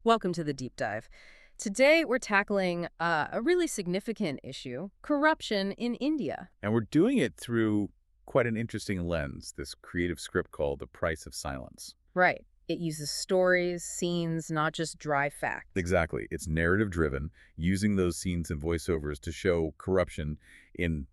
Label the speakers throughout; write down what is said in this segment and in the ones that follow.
Speaker 1: Welcome to the deep dive. Today, we're tackling a really significant issue, corruption in India.
Speaker 2: And we're doing it through quite an interesting lens, this creative script called The Price of Silence.
Speaker 1: Right. It uses stories, scenes, not just dry facts.
Speaker 2: Exactly. It's narrative driven, using those scenes and voiceovers to show corruption in,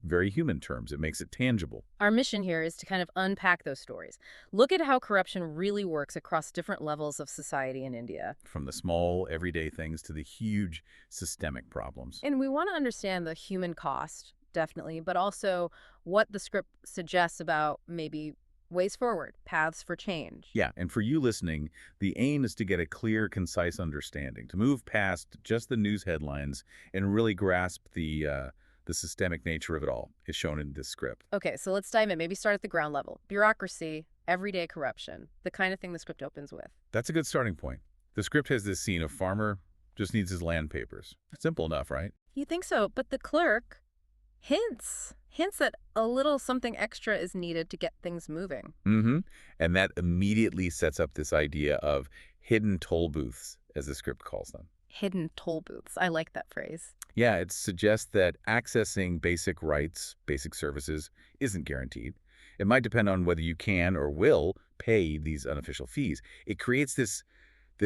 Speaker 2: very human terms. It makes it tangible.
Speaker 1: Our mission here is to kind of unpack those stories. Look at how corruption really works across different levels of society in India.
Speaker 2: From the small, everyday things to the huge systemic problems.
Speaker 1: And we want to understand the human cost, definitely, but also what the script suggests about maybe ways forward, paths for change.
Speaker 2: Yeah, and for you listening, the aim is to get a clear, concise understanding, to move past just the news headlines and really grasp the systemic nature of it all, is shown in this script.
Speaker 1: Okay, so let's dive in. Maybe start at the ground level. Bureaucracy, everyday corruption, the kind of thing the script opens with.
Speaker 2: That's a good starting point. The script has this scene of farmer just needs his land papers. Simple enough, right?
Speaker 1: You think so, but the clerk hints that a little something extra is needed to get things moving.
Speaker 2: Mm-hmm. And that immediately sets up this idea of hidden toll booths, as the script calls them.
Speaker 1: Hidden toll booths. I like that phrase.
Speaker 2: Yeah, it suggests that accessing basic rights, basic services, isn't guaranteed. It might depend on whether you can or will pay these unofficial fees. It creates this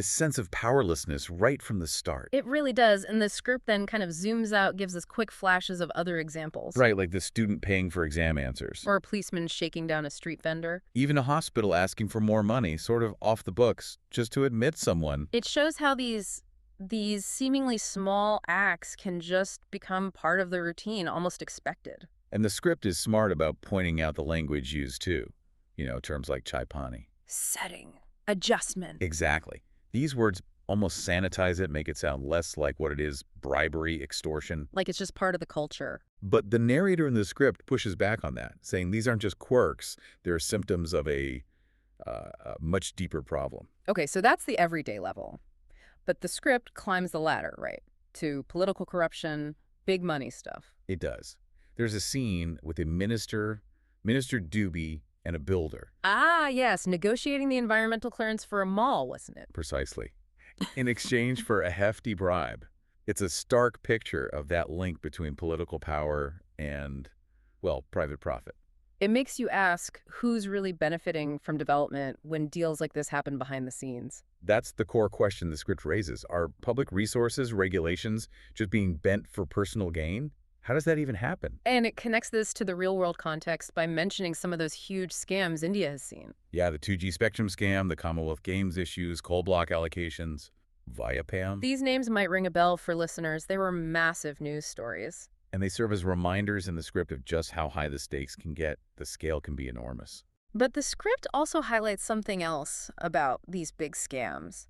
Speaker 2: sense of powerlessness right from the start.
Speaker 1: It really does, and the script then kind of zooms out, gives us quick flashes of other examples.
Speaker 2: Right, like the student paying for exam answers.
Speaker 1: Or a policeman shaking down a street vendor.
Speaker 2: Even a hospital asking for more money, sort of off the books, just to admit someone.
Speaker 1: It shows how these seemingly small acts can just become part of the routine, almost expected.
Speaker 2: And the script is smart about pointing out the language used too. Terms like chai pani.
Speaker 1: Setting. Adjustment.
Speaker 2: Exactly. These words almost sanitize it, make it sound less like what it is, bribery, extortion.
Speaker 1: Like it's just part of the culture.
Speaker 2: But the narrator in the script pushes back on that, saying these aren't just quirks, they're symptoms of a much deeper problem.
Speaker 1: Okay, so that's the everyday level. But the script climbs the ladder, right? To political corruption, big money stuff.
Speaker 2: It does. There's a scene with a Minister Dubey, and a builder.
Speaker 1: Ah, yes, negotiating the environmental clearance for a mall, wasn't it?
Speaker 2: Precisely. In exchange for a hefty bribe. It's a stark picture of that link between political power and, well, private profit.
Speaker 1: It makes you ask who's really benefiting from development when deals like this happen behind the scenes.
Speaker 2: That's the core question the script raises. Are public resources, regulations, just being bent for personal gain? How does that even happen?
Speaker 1: And it connects this to the real-world context by mentioning some of those huge scams India has seen.
Speaker 2: Yeah, the 2G spectrum scam, the Commonwealth Games issues, coal block allocations, Viapam.
Speaker 1: These names might ring a bell for listeners. They were massive news stories.
Speaker 2: And they serve as reminders in the script of just how high the stakes can get. The scale can be enormous.
Speaker 1: But the script also highlights something else about these big scams.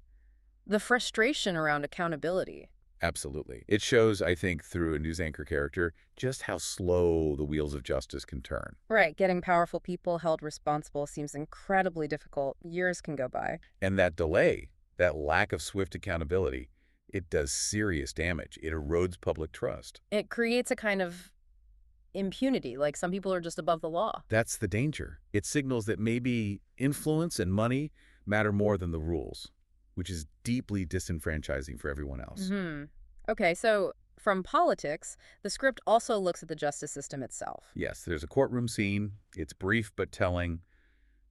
Speaker 1: The frustration around accountability.
Speaker 2: Absolutely. It shows, I think, through a news anchor character, just how slow the wheels of justice can turn.
Speaker 1: Right, getting powerful people held responsible seems incredibly difficult. Years can go by.
Speaker 2: And that delay, that lack of swift accountability, it does serious damage. It erodes public trust.
Speaker 1: It creates a kind of impunity, like some people are just above the law.
Speaker 2: That's the danger. It signals that maybe influence and money matter more than the rules, which is deeply disenfranchising for everyone else.
Speaker 1: Okay, so from politics, the script also looks at the justice system itself.
Speaker 2: Yes, there's a courtroom scene. It's brief but telling.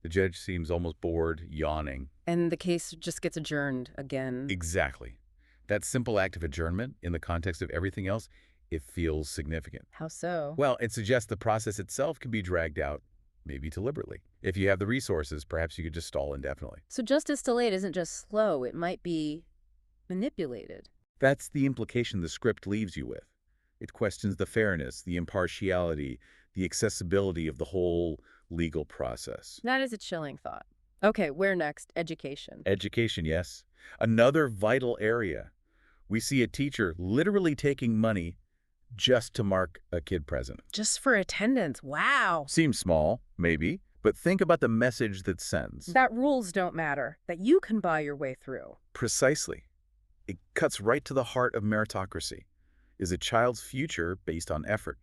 Speaker 2: The judge seems almost bored, yawning.
Speaker 1: And the case just gets adjourned again.
Speaker 2: Exactly. That simple act of adjournment, in the context of everything else, it feels significant.
Speaker 1: How so?
Speaker 2: Well, it suggests the process itself can be dragged out, maybe deliberately. If you have the resources, perhaps you could just stall indefinitely.
Speaker 1: So justice delayed isn't just slow, it might be manipulated.
Speaker 2: That's the implication the script leaves you with. It questions the fairness, the impartiality, the accessibility of the whole legal process.
Speaker 1: That is a chilling thought. Okay, where next? Education.
Speaker 2: Education, yes. Another vital area. We see a teacher literally taking money just to mark a kid present.
Speaker 1: Just for attendance, wow.
Speaker 2: Seems small, maybe, but think about the message that sends.
Speaker 1: That rules don't matter, that you can buy your way through.
Speaker 2: Precisely. It cuts right to the heart of meritocracy. Is a child's future based on effort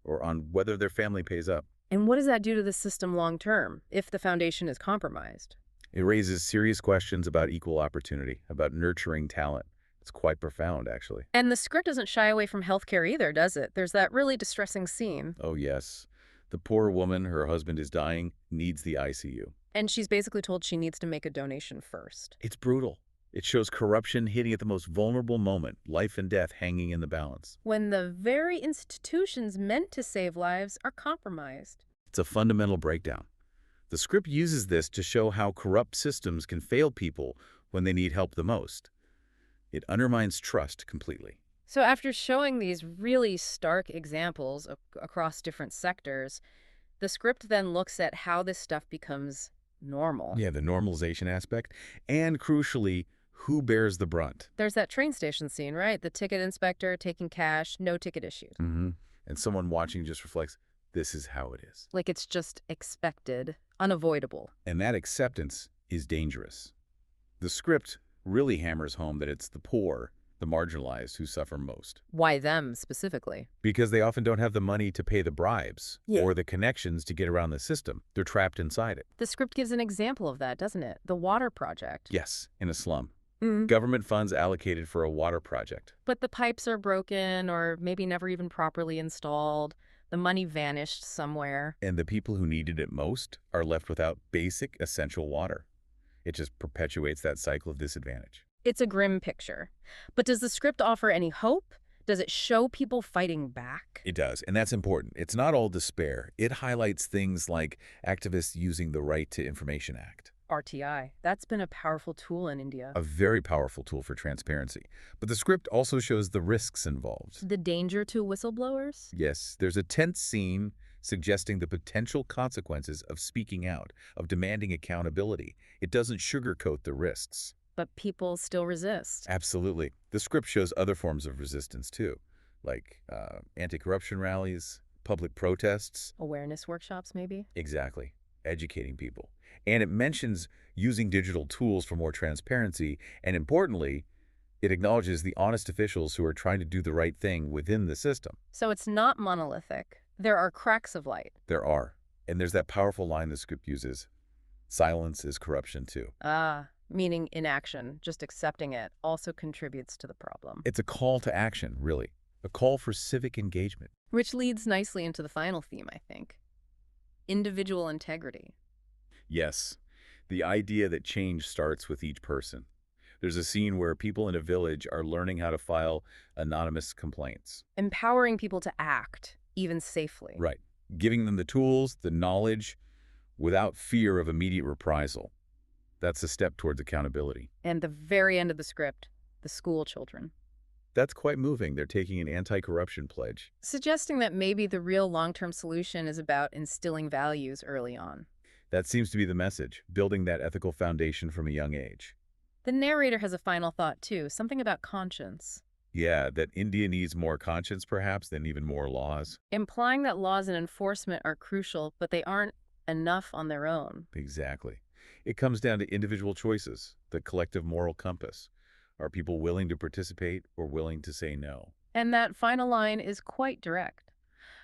Speaker 2: or on whether their family pays up?
Speaker 1: And what does that do to the system long term, if the foundation is compromised?
Speaker 2: It raises serious questions about equal opportunity, about nurturing talent. It's quite profound, actually.
Speaker 1: And the script doesn't shy away from healthcare either, does it? There's that really distressing scene.
Speaker 2: Oh, yes. The poor woman, her husband is dying, needs the ICU.
Speaker 1: And she's basically told she needs to make a donation first.
Speaker 2: It's brutal. It shows corruption hitting at the most vulnerable moment, life and death hanging in the balance.
Speaker 1: When the very institutions meant to save lives are compromised.
Speaker 2: It's a fundamental breakdown. The script uses this to show how corrupt systems can fail people when they need help the most. It undermines trust completely.
Speaker 1: So after showing these really stark examples across different sectors, the script then looks at how this stuff becomes normal.
Speaker 2: Yeah, the normalization aspect, and crucially, who bears the brunt.
Speaker 1: There's that train station scene, right? The ticket inspector taking cash, no ticket issued.
Speaker 2: And someone watching just reflects, this is how it is.
Speaker 1: Like it's just expected, unavoidable.
Speaker 2: And that acceptance is dangerous. The script really hammers home that it's the poor, the marginalized, who suffer most.
Speaker 1: Why them specifically?
Speaker 2: Because they often don't have the money to pay the bribes
Speaker 1: Yeah.
Speaker 2: or the connections to get around the system. They're trapped inside it.
Speaker 1: The script gives an example of that, doesn't it? The water project.
Speaker 2: Yes, in a slum.
Speaker 1: Mm.
Speaker 2: Government funds allocated for a water project.
Speaker 1: But the pipes are broken or maybe never even properly installed. The money vanished somewhere.
Speaker 2: And the people who needed it most are left without basic, essential water. It just perpetuates that cycle of disadvantage.
Speaker 1: It's a grim picture. But does the script offer any hope? Does it show people fighting back?
Speaker 2: It does, and that's important. It's not all despair. It highlights things like activists using the Right to Information Act.
Speaker 1: RTI. That's been a powerful tool in India.
Speaker 2: A very powerful tool for transparency. But the script also shows the risks involved.
Speaker 1: The danger to whistleblowers?
Speaker 2: Yes, there's a tense scene suggesting the potential consequences of speaking out, of demanding accountability. It doesn't sugarcoat the risks.
Speaker 1: But people still resist.
Speaker 2: Absolutely. The script shows other forms of resistance, too, like anti-corruption rallies, public protests.
Speaker 1: Awareness workshops, maybe?
Speaker 2: Exactly. Educating people. And it mentions using digital tools for more transparency, and importantly, it acknowledges the honest officials who are trying to do the right thing within the system.
Speaker 1: So it's not monolithic. There are cracks of light.
Speaker 2: There are. And there's that powerful line the script uses. Silence is corruption, too.
Speaker 1: Meaning inaction, just accepting it, also contributes to the problem.
Speaker 2: It's a call to action, really. A call for civic engagement.
Speaker 1: Which leads nicely into the final theme, I think. Individual integrity.
Speaker 2: Yes, the idea that change starts with each person. There's a scene where people in a village are learning how to file anonymous complaints.
Speaker 1: Empowering people to act, even safely.
Speaker 2: Right. Giving them the tools, the knowledge, without fear of immediate reprisal. That's a step towards accountability.
Speaker 1: And the very end of the script, the school children.
Speaker 2: That's quite moving. They're taking an anti-corruption pledge.
Speaker 1: Suggesting that maybe the real long-term solution is about instilling values early on.
Speaker 2: That seems to be the message, building that ethical foundation from a young age.
Speaker 1: The narrator has a final thought, too, something about conscience.
Speaker 2: Yeah, that India needs more conscience, perhaps, than even more laws.
Speaker 1: Implying that laws and enforcement are crucial, but they aren't enough on their own.
Speaker 2: Exactly. It comes down to individual choices, the collective moral compass. Are people willing to participate or willing to say no?
Speaker 1: And that final line is quite direct.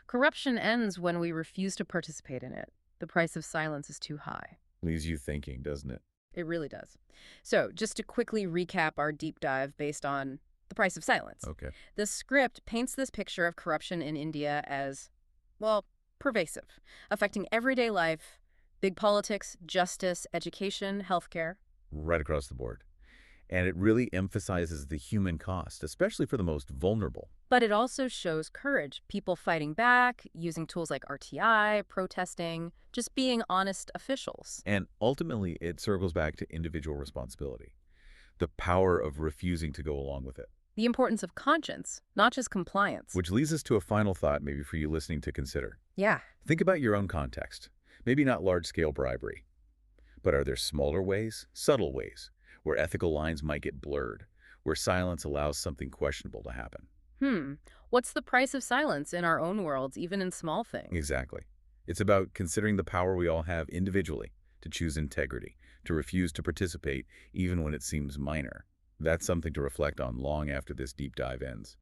Speaker 1: Corruption ends when we refuse to participate in it. The price of silence is too high.
Speaker 2: Leaves you thinking, doesn't it?
Speaker 1: It really does. So, just to quickly recap our deep dive based on the price of silence.
Speaker 2: Okay.
Speaker 1: The script paints this picture of corruption in India as, well, pervasive, affecting everyday life, big politics, justice, education, healthcare.
Speaker 2: Right across the board. And it really emphasizes the human cost, especially for the most vulnerable.
Speaker 1: But it also shows courage, people fighting back, using tools like RTI, protesting, just being honest officials.
Speaker 2: And ultimately, it circles back to individual responsibility, the power of refusing to go along with it.
Speaker 1: The importance of conscience, not just compliance.
Speaker 2: Which leads us to a final thought maybe for you listening to consider.
Speaker 1: Yeah.
Speaker 2: Think about your own context. Maybe not large-scale bribery, but are there smaller ways, subtle ways, where ethical lines might get blurred, where silence allows something questionable to happen?
Speaker 1: What's the price of silence in our own worlds, even in small things?
Speaker 2: Exactly. It's about considering the power we all have individually to choose integrity, to refuse to participate even when it seems minor. That's something to reflect on long after this deep dive ends.